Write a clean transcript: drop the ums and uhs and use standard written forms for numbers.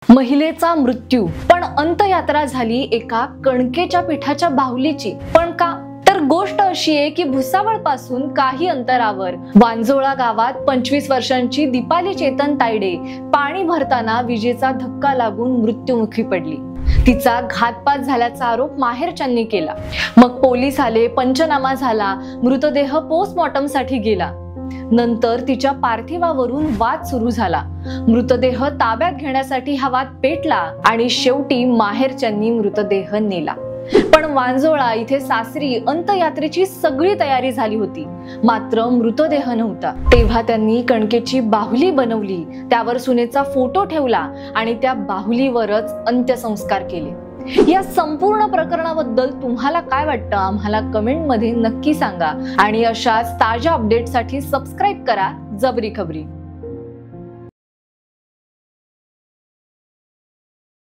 महिलेचा मृत्यू, पण अंत्ययात्रा झाली एका कणकेच्या पिठाच्या बाहुलीची। पण का? तर गोष्ट अशी आहे की भुसावळ पासून काही अंतरावर वांजोळा गावात 25 वर्षांची दीपाली चेतन तायडे पाणी भरताना विजेचा धक्का लागून मृत्युमुखी पडली। तिचा घातपात झाल्याचा आरोप माहेरच्यांनी केला। मग पोलीस आले, पंचनामा झाला, मृतदेह पोस्टमॉर्टम साठी गेला। नंतर तिच्या पार्थिवावरून वाद सुरू झाला। मृतदेह ताब्यात घेण्यासाठी हा वाद पेटला आणि शेवटी माहेरच्यांनी मृतदेह नेला। पण वांजोळा इथे सासरी अंत्ययात्रेची सगळी तयारी झाली होती, मात्र मृतदेह नव्हता। तेव्हा त्यांनी कणकेची बाहुली बनवली, त्यावर सुनेचा फोटो ठेवला आणि त्या बाहुलीवरच अंत्यसंस्कार केले। या संपूर्ण प्रकरणाबद्दल तुम्हाला काय वाटतं आम्हाला कमेंट मध्ये नक्की सांगा आणि अशाच ताज्या अपडेटसाठी सबस्क्राइब करा जबरी खबरी।